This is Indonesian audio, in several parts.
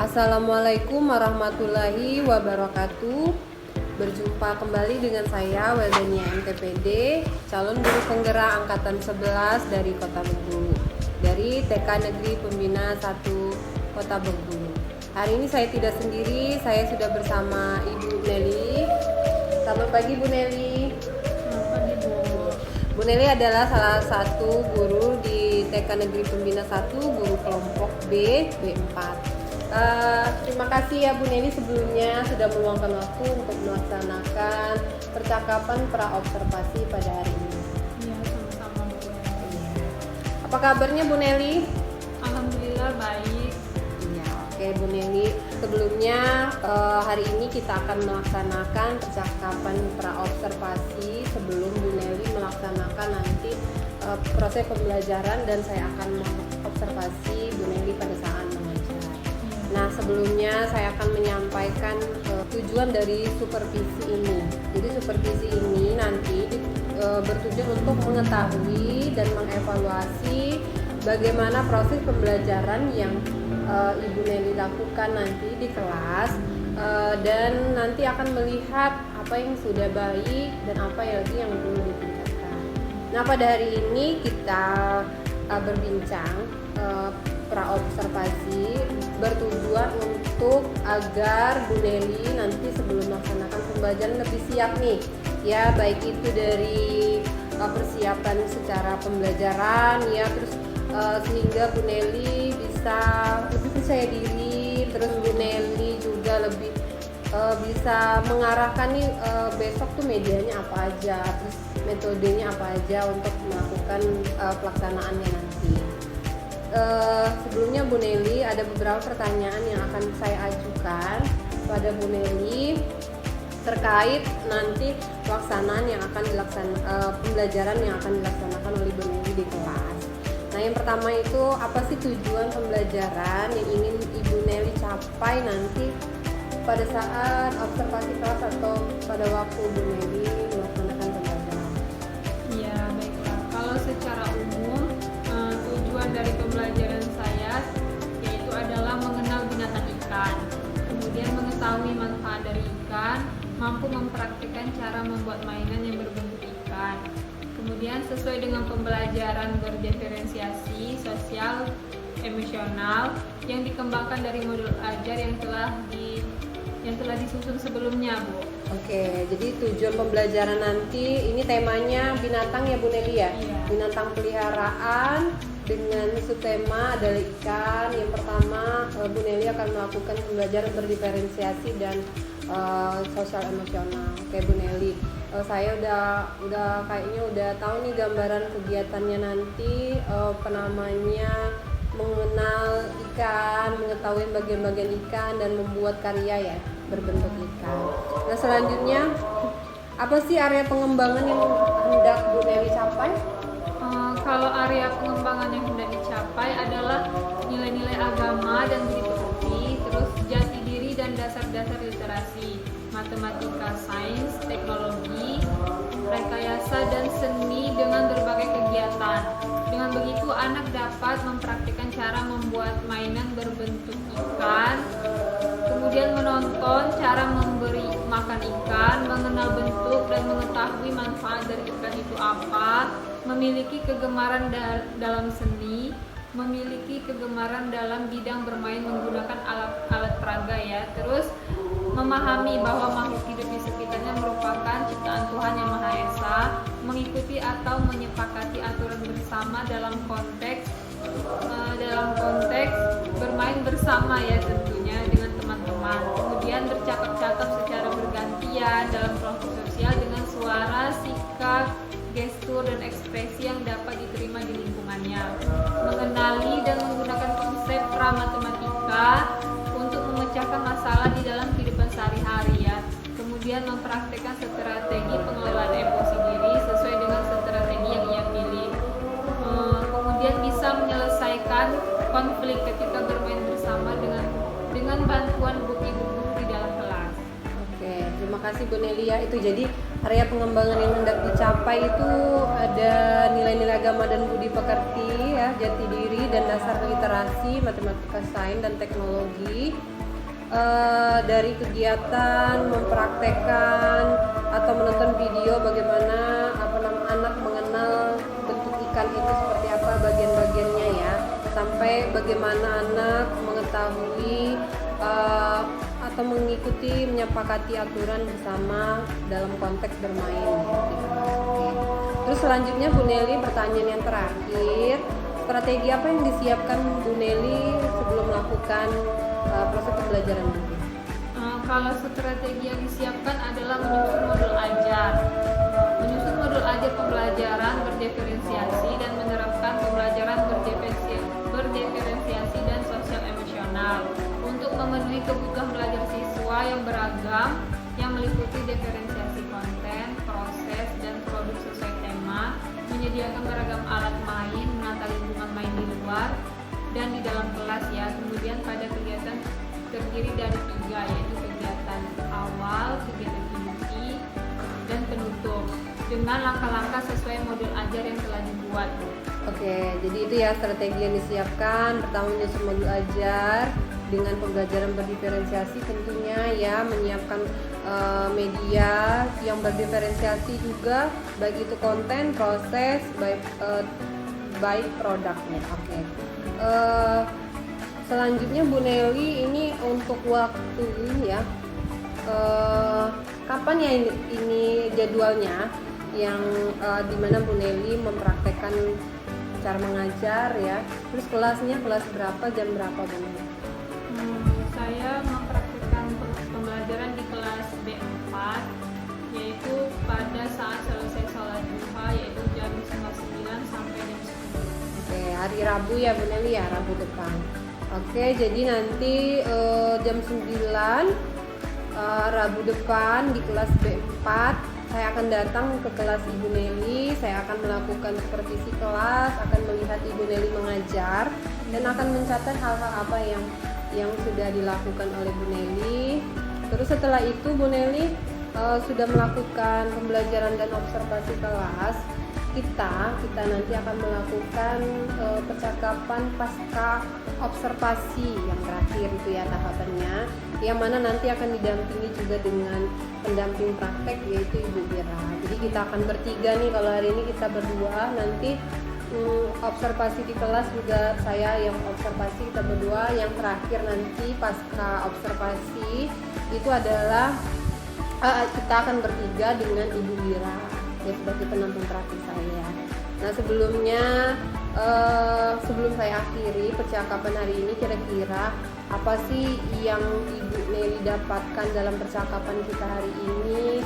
Assalamualaikum warahmatullahi wabarakatuh. Berjumpa kembali dengan saya Weldania MTPD, calon guru penggerak angkatan 11 dari Kota Bengkulu, dari TK Negeri Pembina 1 Kota Bengkulu. Hari ini saya tidak sendiri, saya sudah bersama Ibu Nelly. Selamat pagi Bu Nelly. Selamat pagi Bu. Bu Nelly adalah salah satu guru di TK Negeri Pembina 1, guru kelompok B, B4. Terima kasih ya Bu Nelly sebelumnya sudah meluangkan waktu untuk melaksanakan percakapan pra-observasi pada hari ini. Iya, sama-sama Bu. Apa kabarnya Bu Nelly? Alhamdulillah baik. Iya, oke Bu Nelly. Sebelumnya hari ini kita akan melaksanakan percakapan pra-observasi sebelum Bu Nelly melaksanakan nanti proses pembelajaran, dan saya akan mengobservasi Bu Nelly pada saat mengajar. Nah, sebelumnya saya akan menyampaikan tujuan dari supervisi ini. Jadi supervisi ini nanti bertujuan untuk mengetahui dan mengevaluasi bagaimana proses pembelajaran yang Ibu Nelly lakukan nanti di kelas, dan nanti akan melihat apa yang sudah baik dan apa lagi yang perlu ditingkatkan. Nah, pada hari ini kita berbincang pra-observasi bertujuan untuk agar Bu Nelly nanti sebelum melaksanakan pembelajaran lebih siap nih ya, baik itu dari persiapan secara pembelajaran ya, terus sehingga Bu Nelly bisa lebih percaya diri, terus Bu Nelly juga lebih bisa mengarahkan nih besok tuh medianya apa aja, terus metodenya apa aja untuk melakukan pelaksanaannya nanti. Sebelumnya Bu Nelly, ada beberapa pertanyaan yang akan saya ajukan pada Bu Nelly terkait nanti pelaksanaan yang akan pembelajaran yang akan dilaksanakan oleh Bu Nelly di kelas. Nah, yang pertama itu, apa sih tujuan pembelajaran yang ingin Ibu Nelly capai nanti pada saat observasi kelas atau pada waktu Bu Nelly melaksanakan pembelajaran? Iya, baiklah. Kalau secara umum tujuan dari pembelajaran saya yaitu adalah mengenal binatang ikan, kemudian mengetahui manfaat dari ikan, mampu mempraktikkan cara membuat mainan yang berbentuk ikan. Kemudian sesuai dengan pembelajaran berdiferensiasi sosial emosional yang dikembangkan dari modul ajar yang telah disusun sebelumnya, Bu. Oke, jadi tujuan pembelajaran nanti ini temanya binatang ya Bu Nelly ya? Iya. Binatang peliharaan dengan subtema adalah ikan. Yang pertama, Bu Nelly akan melakukan pembelajaran berdiferensiasi dan sosial emosional. Oke Bu Nelly, saya udah kayaknya udah tahu nih gambaran kegiatannya nanti, namanya mengenal ikan, mengetahui bagian-bagian ikan dan membuat karya ya berbentuk ikan. Nah, selanjutnya apa sih area pengembangan yang hendak Bu Nelly capai? Kalau area pengembangan yang hendak dicapai adalah nilai-nilai agama dan budi pekerti, terus jati diri dan dasar-dasar literasi, matematika, sains, teknologi, rekayasa dan seni dengan berbagai kegiatan. Dengan begitu anak dapat mempraktikkan cara membuat mainan berbentuk ikan, kemudian menonton cara memberi makan ikan, mengenal bentuk dan mengetahui manfaat dari ikan itu apa, memiliki kegemaran dalam seni, memiliki kegemaran dalam bidang bermain menggunakan alat peraga ya, terus memahami bahwa makhluk hidup di sekitarnya merupakan ciptaan Tuhan Yang Maha Esa, mengikuti atau menyepakati aturan bersama dalam konteks bermain bersama ya tentunya dengan teman-teman. Kemudian bercakap-cakap secara bergantian dalam kelompok sosial dengan suara, sikap, gestur dan ekspresi yang dapat diterima di lingkungannya. Mengenali dan menggunakan konsep pra-matematika untuk memecahkan masalah di dalam kehidupan sehari-hari ya. Kemudian mempraktikkan strategi pengelolaan emosi diri sesuai dengan strategi yang ia pilih. Kemudian bisa menyelesaikan konflik ketika bermain bersama dengan bantuan bukti-bukti di dalam kelas. Oke, terima kasih Bu Nelly ya. Itu jadi area pengembangan yang hendak dicapai itu ada nilai-nilai agama dan budi pekerti ya, jati diri dan dasar literasi, matematika, sains dan teknologi. Dari kegiatan mempraktekkan atau menonton video bagaimana anak mengenal bentuk ikan itu seperti apa bagian-bagiannya ya, sampai bagaimana anak mengetahui atau mengikuti menyepakati aturan bersama dalam konteks bermain gitu. Oke. Terus selanjutnya Bu Nelly, pertanyaan yang terakhir, strategi apa yang disiapkan Bu Nelly sebelum melakukan proses pembelajaran nanti? Kalau strategi yang disiapkan adalah menyusun modul ajar. Menyusun modul ajar pembelajaran berdiferensiasi dan menerapkan pembelajaran berdiferensiasi dan sosial emosional untuk memenuhi kebutuhan belajar siswa yang beragam yang meliputi diferensiasi konten, proses, dan produk sesuai tema, menyediakan beragam alat main, menata lingkungan main di luar dan di dalam kelas ya. Kemudian pada kegiatan terdiri dari 3, yaitu kegiatan awal, kegiatan inti, dan penutup dengan langkah-langkah sesuai modul ajar yang telah dibuat. Oke, jadi itu ya strategi yang disiapkan. Pertama, menyusun modul ajar dengan pembelajaran berdiferensiasi tentunya ya, menyiapkan media yang berdiferensiasi juga, baik itu konten, proses, baik produknya. Oke. Selanjutnya Bu Nelly, ini untuk waktu ya, kapan ya ini jadwalnya yang dimana Bu Nelly mempraktekkan cara mengajar ya, terus kelasnya kelas berapa, jam berapa Bu Nelly? Saya mempraktikkan pembelajaran di kelas B4, yaitu pada saat selesai sholat duha, yaitu jam 9 sampai jam 10. Oke, hari Rabu ya Bu Nelly ya, Rabu depan. Oke, jadi nanti jam 9 Rabu depan di kelas B4 saya akan datang ke kelas Ibu Nelly. Saya akan melakukan supervisi kelas, akan melihat Ibu Nelly mengajar, dan akan mencatat hal-hal apa yang sudah dilakukan oleh Bu Nelly. Terus setelah itu Bu Nelly sudah melakukan pembelajaran dan observasi kelas. Kita nanti akan melakukan percakapan pasca observasi yang terakhir itu ya tahapannya, yang mana nanti akan didampingi juga dengan pendamping praktek yaitu Ibu Bira. Jadi kita akan bertiga nih, kalau hari ini kita berdua, nanti observasi di kelas juga saya yang observasi, kita berdua. Yang terakhir nanti pasca observasi itu adalah kita akan bertiga dengan Ibu Bira ya, sebagai pendamping praktik saya. Nah sebelum saya akhiri percakapan hari ini, kira-kira apa sih yang Ibu Nelly dapatkan dalam percakapan kita hari ini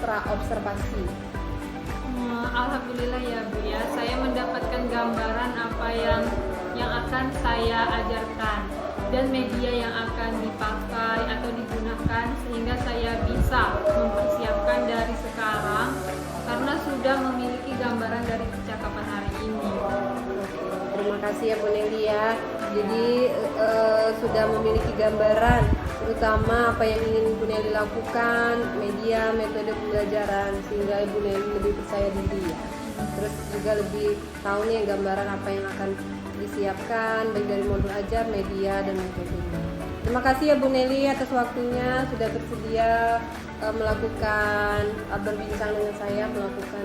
pra observasi? Alhamdulillah ya Bu ya, saya mendapatkan gambaran apa yang akan saya ajarkan dan media yang akan dipakai atau digunakan, sehingga saya bisa mempersiapkan dari sekarang karena sudah memiliki gambaran dari percakapan hari ini. Terima kasih ya Bu Nelly ya. Jadi sudah memiliki gambaran terutama apa yang ingin Bu Nelly lakukan, media, metode pembelajaran, sehingga Ibu Nelly lebih percaya diri ya. Terus juga lebih tahu nih gambaran apa yang akan disiapkan baik dari modul ajar, media, dan metodenya. Terima kasih ya Bu Nelly atas waktunya, sudah bersedia berbincang dengan saya, melakukan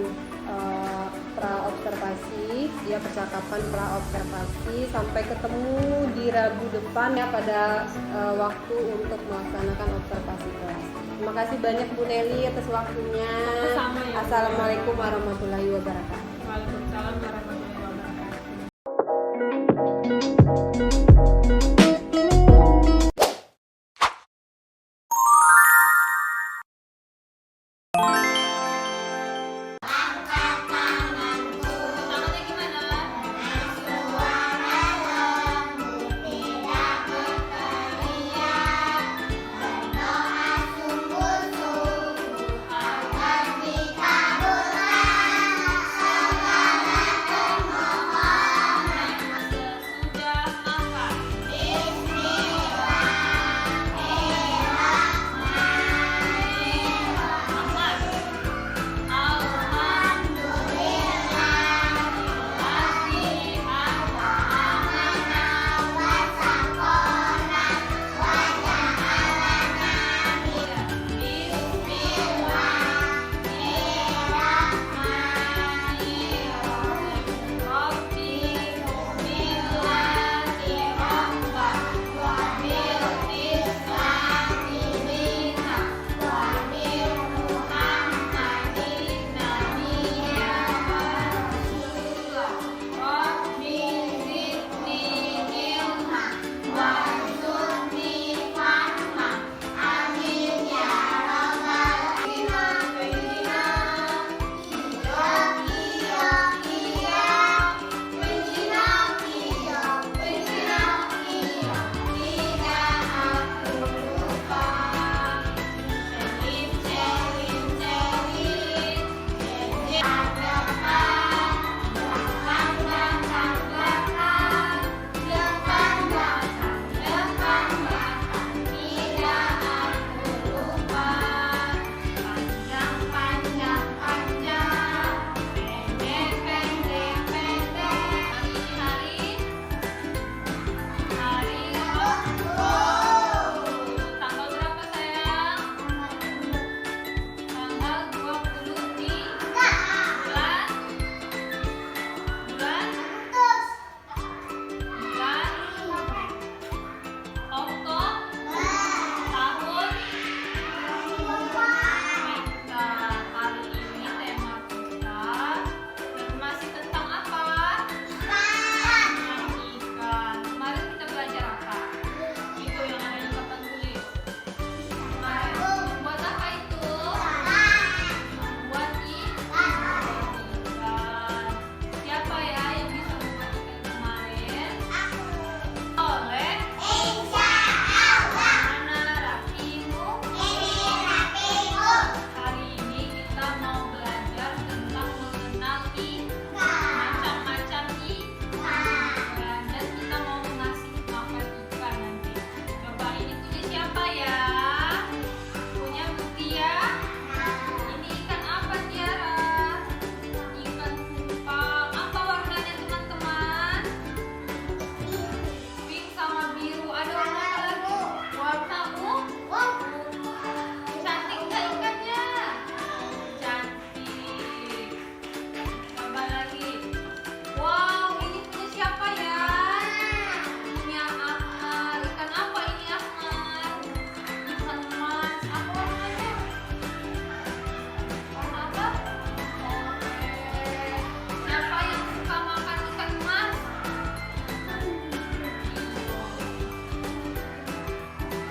pra-observasi ya, percakapan pra-observasi. Sampai ketemu di Rabu depan ya pada waktu untuk melaksanakan observasi kelas. Terima kasih banyak Bu Nelly atas waktunya. Sama ya. Assalamualaikum warahmatullahi wabarakatuh. Waalaikumsalam warahmatullahi wabarakatuh.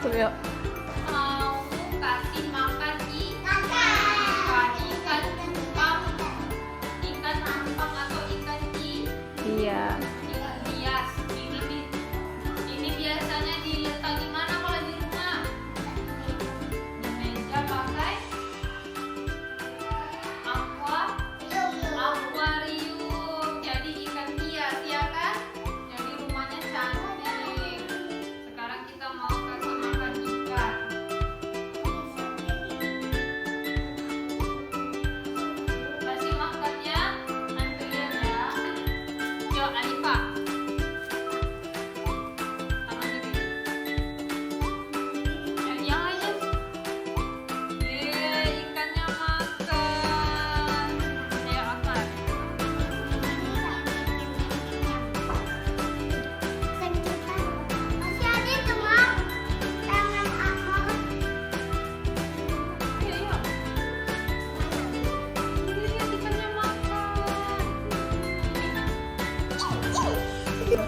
masuk yuk. Mau kasih makan ikan cupang, ikan cupang atau ikan Iya. ikan hias. Ini biasanya diletak di mana kalau di rumah? Di meja pakai akuarium. Jadi ikan hias ya kan? Jadi rumahnya cantik. Sekarang kita mau kasih makan ikan. Kasih makannya, nanti lihat ya. Yuk Alifa, tangan gini. Yang aja. Ikannya makan. Ayo Akbar. Iya. Lihat ikannya makan. Makan dia.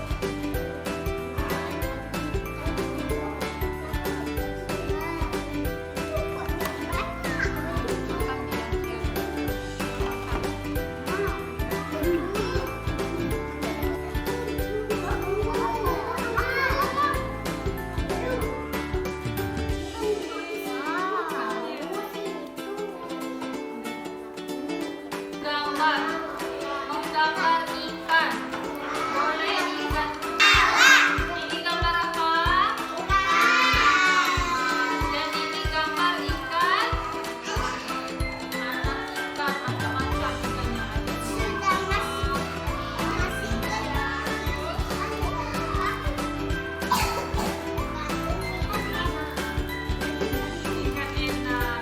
Gambar, menggambar ikan. Boleh ikan. Ini gambar apa? Dan ini gambar ikan. Anak ikan macam-macam ikannya ada. Ikan enak.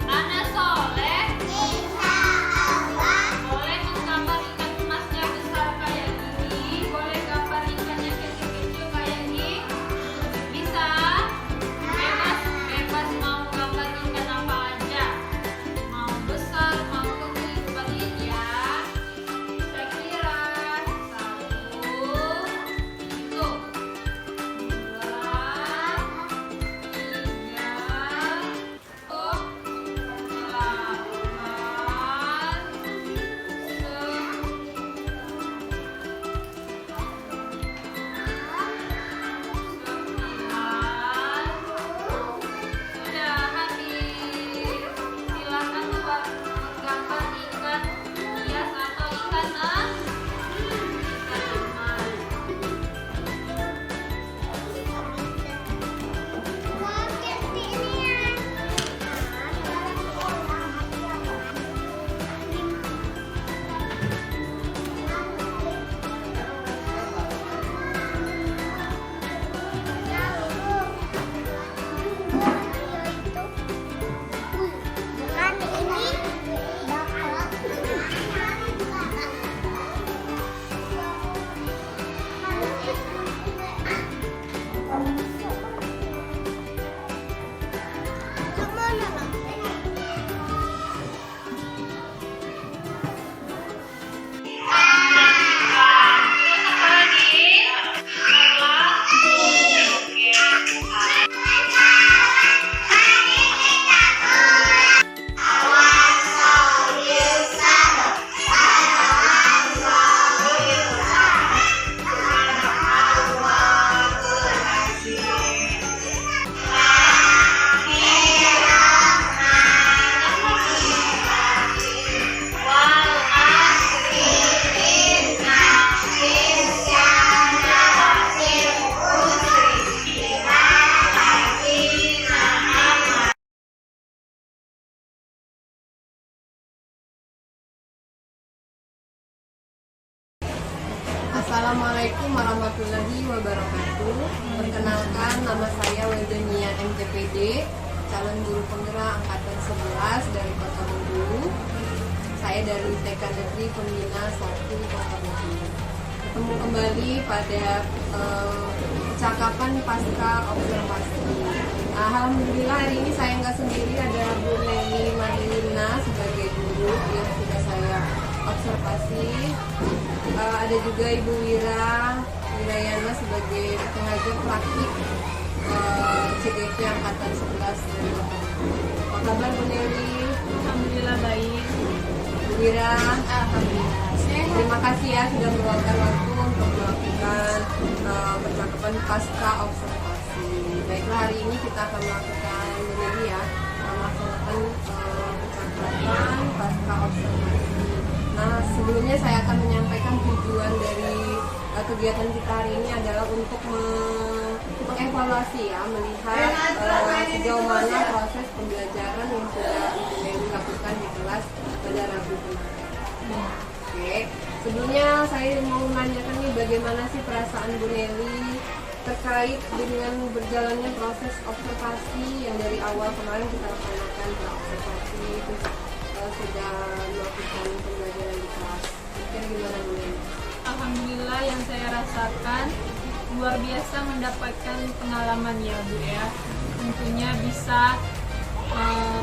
Ana Soleh. Boleh menggambar ikan emasnya besar kayak gini. Boleh gambar ikannya kecil-kecil kayak gini. Bisa? Bebas, bebas mau gambar ikan apa aja. Mau besar, mau kecil, seperti ya. Saya kira 1, itu 2, 3, 4, 5, 6, 7, 8, 9. Sudah habis. Silakan buat menggambar ikan hias atau ikan emas. Assalamualaikum warahmatullahi wabarakatuh. Perkenalkan, nama saya Weldenia MTPD, calon guru penggerak angkatan 11 dari Kota Bengkulu. Saya dari TK Negeri Pembina 1 Kota Bengkulu. Ketemu kembali pada percakapan pasca observasi. Alhamdulillah hari ini saya nggak sendiri, ada Bu Neni Manilina sebagai guru yang sudah saya observasi. Ada juga Ibu Wirayana sebagai pengajar praktik CGP angkatan 11 dari Lombok. Apa kabar Bu Nelly? Alhamdulillah baik. Bu Wira, Alhamdulillah. terima kasih ya sudah meluangkan waktu untuk melakukan percakapan pasca observasi. Baiklah, hari ini kita akan melakukan Bu Nelly ya, melaksanakan percakapan pasca observasi. Nah, sebelumnya saya akan menyampaikan tujuan dari kegiatan kita hari ini adalah untuk mengevaluasi ya, melihat sejauh mana proses pembelajaran yang sudah Ibu Nelly lakukan di kelas pada Rabu kemarin. Oke, sebelumnya saya mau menanyakan nih, bagaimana sih perasaan Bu Nelly terkait dengan berjalannya proses observasi yang dari awal kemarin kita laksanakan observasi, terus sudah melakukan pembelajaran di kelas. Kira gimana Bu Nelly? Alhamdulillah, yang saya rasakan luar biasa mendapatkan pengalaman ya Bu ya. Tentunya bisa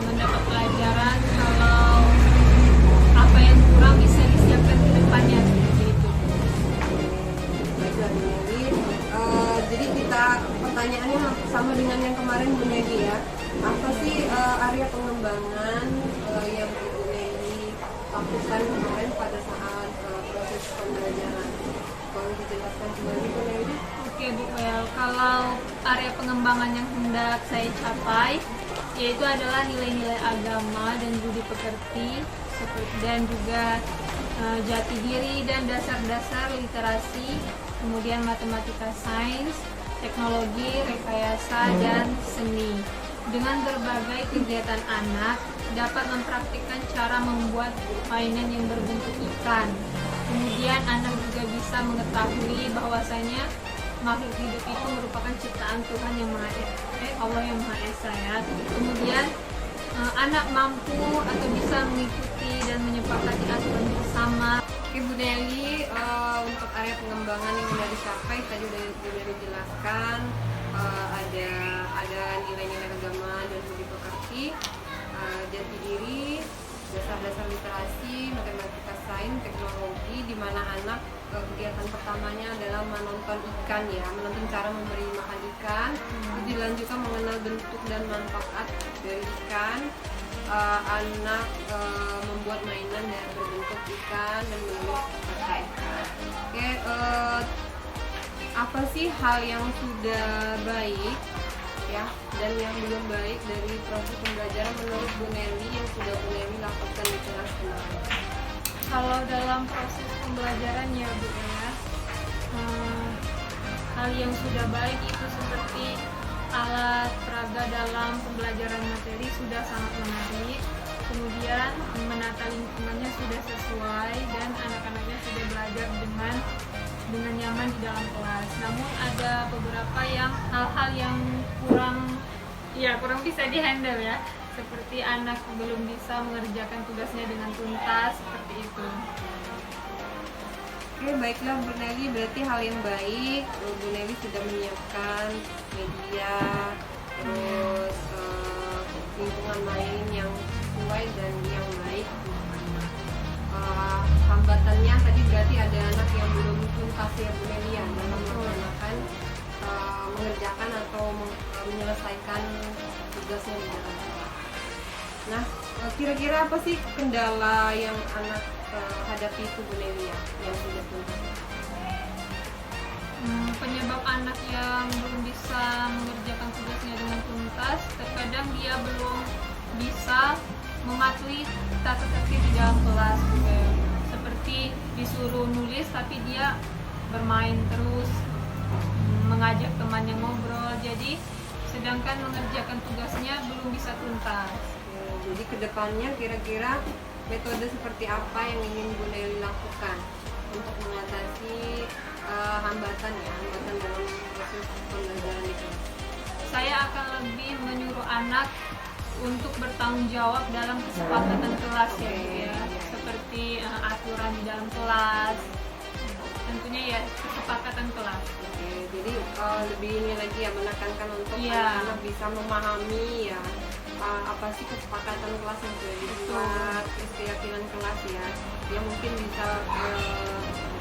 mendapat pelajaran kalau apa yang kurang bisa disiapkan ke depannya seperti itu. Baiklah Bu Nelly, jadi kita pertanyaannya sama dengan yang kemarin Bu Nelly ya. Apa sih area pengembangan yang Ibu Nelly lakukan kemarin pada saat proses pembelajaran? Boleh dijelaskan kembali Bu Nelly? Oke Bu Well, kalau area pengembangan yang hendak saya capai yaitu adalah nilai-nilai agama dan budi pekerti dan juga jati diri dan dasar-dasar literasi, kemudian matematika, sains, teknologi, rekayasa, dan seni. Dengan berbagai kegiatan anak dapat mempraktikkan cara membuat mainan yang berbentuk ikan. Kemudian anak juga bisa mengetahui bahwasanya makhluk hidup itu merupakan ciptaan Tuhan yang Allah yang Maha Esa ya. Kemudian anak mampu atau bisa mengikuti dan menyepakati aturan bersama. Oke Bu Nelly, untuk area pengembangan yang sudah dicapai tadi sudah dijelaskan, ada nilai-nilai agama dan budi pekerti, jati diri, dasar-dasar literasi, matematika, sains, teknologi, di mana anak kegiatan pertamanya adalah menonton ikan ya, menonton cara memberi makan ikan, terus dilanjutkan mengenal bentuk dan manfaat dari ikan. Anak membuat mainan yang berbentuk ikan dan menulis kata ikan. Oke, apa sih hal yang sudah baik ya dan yang belum baik dari proses pembelajaran menurut Bu Nelly yang sudah Bu Nelly lakukan di kelas kemarin? Kalau dalam proses pembelajaran ya Bu ya, hal yang sudah baik itu seperti alat peraga dalam pembelajaran materi sudah sangat menarik, kemudian menata lingkungannya sudah sesuai dan anak-anaknya sudah belajar dengan nyaman di dalam kelas. Namun ada beberapa hal-hal yang kurang bisa dihandle ya, seperti anak belum bisa mengerjakan tugasnya dengan tuntas seperti itu. Oke, baiklah Bu Nelly, berarti hal yang baik Bu Nelly sudah menyiapkan media, terus lingkungan main yang sesuai dan yang baik. Hambatannya tadi berarti ada anak yang belum tuntas ya Bu Nelly ya dalam melaksanakan mengerjakan atau menyelesaikan tugasnya di dalam kelas. Nah, kira-kira apa sih kendala yang anak hadapi itu Bu Nelly ya, yang sudah tuntas? Penyebab anak yang belum bisa mengerjakan tugasnya dengan tuntas, terkadang dia belum bisa mematuhi tata tertib di dalam kelas. Seperti disuruh nulis tapi dia bermain terus, mengajak temannya ngobrol, jadi sedangkan mengerjakan tugasnya belum bisa tuntas. Jadi kedepannya kira-kira metode seperti apa yang ingin Bu Nelly lakukan untuk mengatasi hambatan dalam proses pembelajaran di kelas? Saya akan lebih menyuruh anak untuk bertanggung jawab dalam kesepakatan kelas ya, seperti aturan di dalam kelas, tentunya ya kesepakatan kelas. Oke, jadi lebih ini lagi ya, menekankan untuk anak-anak bisa memahami ya apa sih kesepakatan kelas yang sudah dibuat, keyakinan kelas ya. Dia mungkin bisa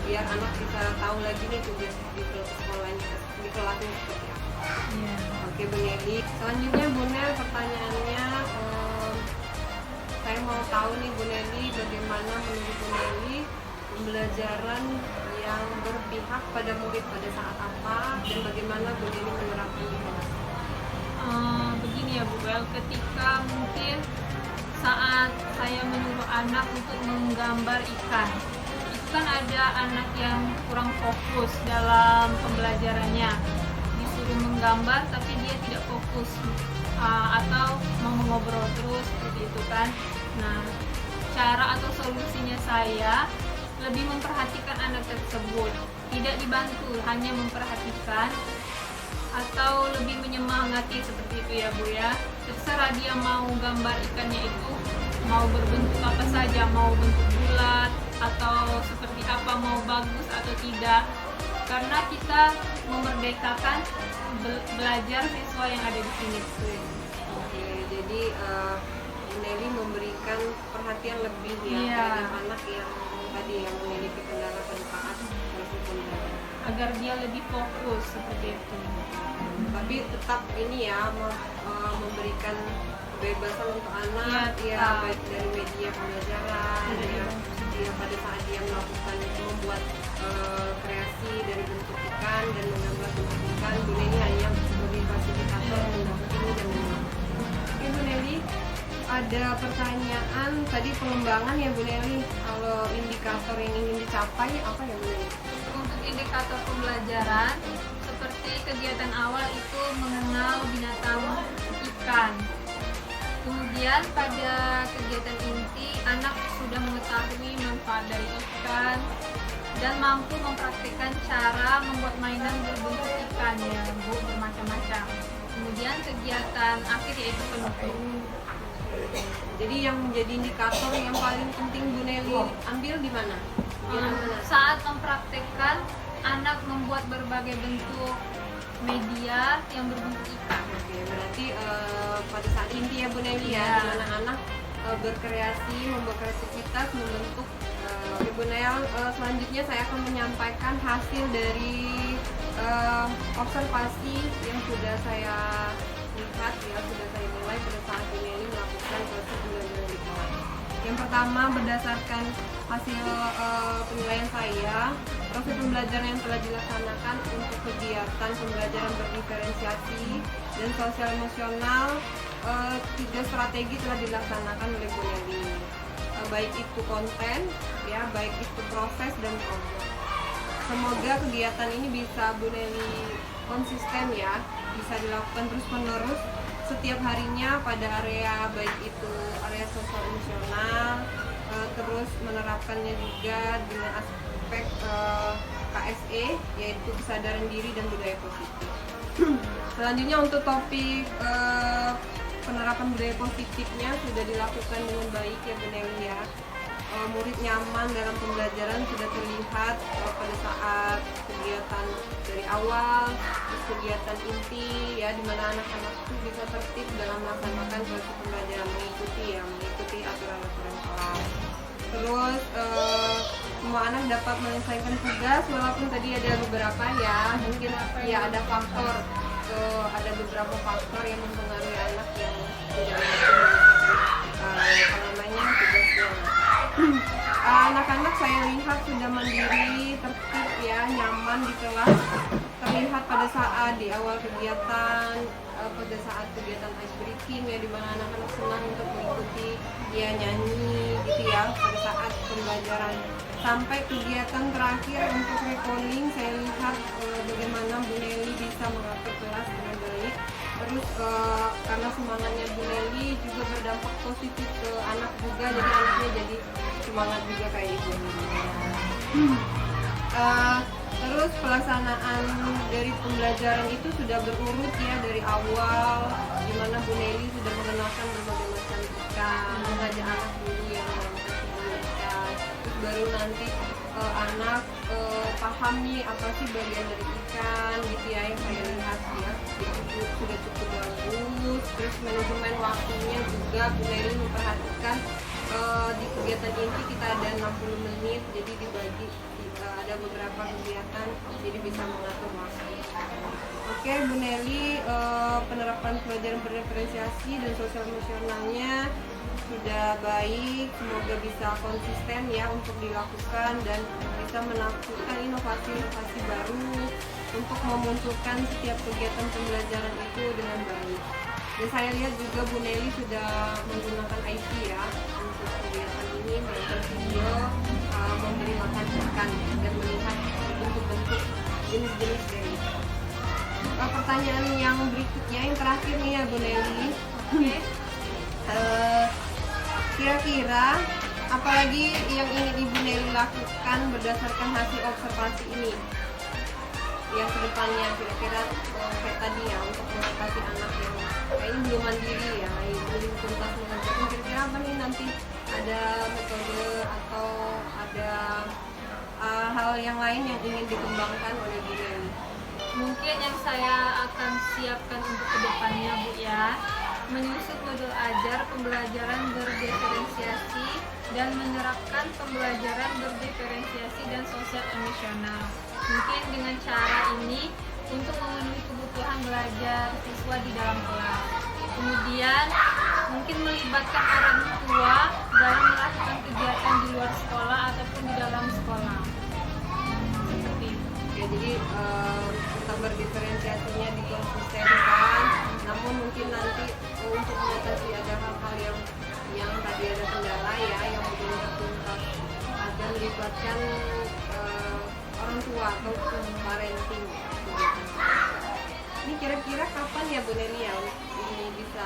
biar anak bisa tahu lagi nih tugas di sekolahnya, di kelasnya seperti apa. Yeah. Oke, Oke Bu Nelly, selanjutnya Bu Nel pertanyaannya, saya mau tahu nih Bu Nelly, bagaimana menurut Bu Nelly pembelajaran yang berpihak pada murid pada saat apa, dan bagaimana Bu Nelly menerapkan di kelas? Begini ya Bu Bel, ketika mungkin saat saya menyuruh anak untuk menggambar ikan, itu kan ada anak yang kurang fokus dalam pembelajarannya, disuruh menggambar tapi dia tidak fokus, atau mau mengobrol terus seperti itu kan. Nah, cara atau solusinya saya lebih memperhatikan anak tersebut, tidak dibantu, hanya memperhatikan atau lebih menyemangati seperti itu ya Bu ya. Terserah dia mau gambar ikannya itu mau berbentuk apa saja, mau bentuk bulat atau seperti apa, mau bagus atau tidak, karena kita memerdekakan belajar siswa yang ada di sini. Oke, jadi Bu Nelly memberikan perhatian lebih ya Iya. terhadap anak yang tadi yang memiliki kendala pada saat proses pembelajaran. Agar dia lebih fokus seperti itu. Tapi tetap ini ya memberikan kebebasan untuk anak Iya, ya, tetap. baik dari media pembelajaran Tidak ya, dibatasi. dia pada saat dia melakukan membuat kreasi dari bentuk ikan dan menggambar bentuk ikan, Bu Nelly hanya sebagai fasilitator mendampingi dan mengingatkan. Oke Bu Nelly, ada pertanyaan tadi pengembangan ya Bu Nelly, kalau indikator yang ingin dicapai apa ya Bu Nelly? Untuk indikator pembelajaran, seperti kegiatan awal itu mengenal binatang ikan. Kemudian pada kegiatan inti, anak sudah mengetahui manfaat dari ikan dan mampu mempraktikkan cara membuat mainan berbentuk ikan ya Bu, bermacam-macam. Kemudian kegiatan akhir yaitu penutup. Jadi yang menjadi indikator yang paling penting Bu Nelly ambil di mana? Bagian mana? Saat mempraktekkan, anak membuat berbagai bentuk media yang berbentuk ikan. Oke, berarti pada saat inti ya Bu Nelly ya, Ya. di mana anak berkreasi, membuat kreativitas, membentuk. Bu Nel, selanjutnya saya akan menyampaikan hasil dari observasi yang sudah saya lihat ya, sudah saya mulai pada saat Bu Nelly melakukan proses pembelajaran di kelas. Yang pertama, berdasarkan hasil penilaian saya, proses pembelajaran yang telah dilaksanakan untuk kegiatan pembelajaran berdiferensiasi dan sosial emosional, 3 strategi telah dilaksanakan oleh Bu Nelly. Baik itu konten, ya, baik itu proses dan program. Semoga kegiatan ini bisa Bu Nelly konsisten ya, bisa dilakukan terus-menerus setiap harinya pada area baik itu area sosial emosional, terus menerapkannya juga dengan aspek KSE yaitu kesadaran diri dan budaya positif. Selanjutnya untuk topik penerapan budaya positifnya sudah dilakukan dengan baik ya Bu Nelly ya. Murid nyaman dalam pembelajaran sudah terlihat pada saat kegiatan dari awal, terus kegiatan inti ya, di mana anak-anak itu bisa tertib dalam melaksanakan proses pembelajaran, mengikuti aturan-aturan kelas. Terus semua anak dapat menyelesaikan tugas walaupun tadi ada beberapa ya, mungkin ya ada faktor ada beberapa faktor yang mempengaruhi anak yang tidak mampu menyelesaikan tugasnya. Anak-anak saya lihat sudah mandiri, tertib ya, nyaman di kelas, terlihat pada saat di awal kegiatan, pada saat kegiatan ice breaking ya, dimana anak-anak senang untuk mengikuti ya, nyanyi gitu ya pada saat pembelajaran. Sampai kegiatan terakhir untuk recalling, saya lihat bagaimana Bu Nelly bisa mengatur kelas dengan baik. Terus karena semangatnya Bu Nelly juga berdampak positif ke anak juga, jadi anaknya jadi semangat juga kayak ibu. Terus pelaksanaan dari pembelajaran itu sudah berurut ya dari awal, di mana Bu Nelly sudah mengenalkan berbagai macam ikan, mengajak anak dulu yang melakukan ikan, terus baru nanti anak paham nih apa sih bagian dari ikan gitu ya, yang saya lihat ya itu sudah cukup bagus. Terus manajemen waktunya juga Bu Nelly memperhatikan di kegiatan inti kita ada 60 menit, jadi dibagi ada beberapa kegiatan, jadi bisa mengatur waktu. Oke, Bu Nelly, penerapan pelajaran berdiferensiasi dan sosial emosionalnya sudah baik, semoga bisa konsisten ya untuk dilakukan dan bisa melakukan inovasi-inovasi baru untuk memunculkan setiap kegiatan pembelajaran itu dengan baik. Dan saya lihat juga Bu Nelly sudah menggunakan IT ya untuk kegiatan ini, menonton video, memberi makan ikan dan melihat bentuk-bentuk jenis-jenis dari. Pertanyaan yang berikutnya, yang terakhir nih ya Bu Nelly. Oke. Kira-kira apalagi yang ingin Ibu Nelly lakukan berdasarkan hasil observasi ini? Yang kedepannya kira-kira kayak tadi ya, untuk mengatasi anak yang kayaknya belum mandiri ya, belum tuntas mengerjakan, kira-kira apa nih nanti, ada metode atau ada hal yang lain yang ingin dikembangkan oleh Bu Nelly? Mungkin yang saya akan siapkan untuk kedepannya Bu ya, menyusun modul ajar pembelajaran berdiferensiasi dan menerapkan pembelajaran berdiferensiasi dan sosial emosional. Mungkin dengan cara ini untuk memenuhi kebutuhan belajar siswa di dalam kelas. Kemudian mungkin melibatkan orang tua dalam melakukan kegiatan di luar sekolah ataupun di dalam sekolah. Seperti itu. Ya, jadi tentang berdiferensiasinya dikonsistenkan, namun mungkin nanti untuk mengatasi ada hal-hal yang tadi ada kendala ya, yang belum tertuntas, ada melibatkan orang tua atau parenting. Ini kira-kira kapan ya Bu Nelly ya ini bisa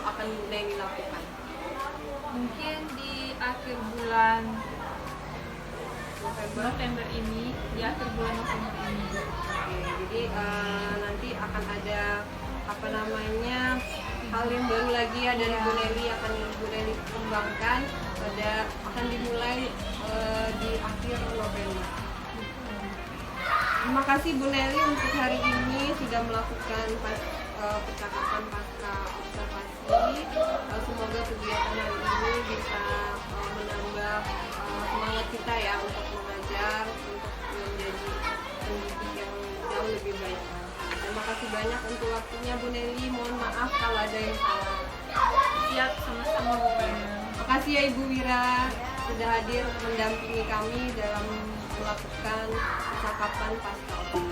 akan Bu Nelly lakukan? Mungkin di akhir bulan November ini, di akhir bulan November ini. Oke, jadi nanti akan ada apa namanya hal yang baru lagi ya dari Bu Nelly, akan Bu Nelly kembangkan, akan dimulai di akhir November. Terima kasih Bu Nelly untuk hari ini sudah melakukan percakapan pasca observasi. Semoga kegiatan hari ini bisa menambah semangat kita ya untuk mengajar, untuk menjadi pendidik yang jauh lebih baik. Terima kasih banyak untuk waktunya Bu Nelly. Mohon maaf kalau ada yang salah. Siap, sama-sama Bu. Terima kasih ya Ibu Wira sudah hadir mendampingi kami dalam melakukan percakapan pasca observasi.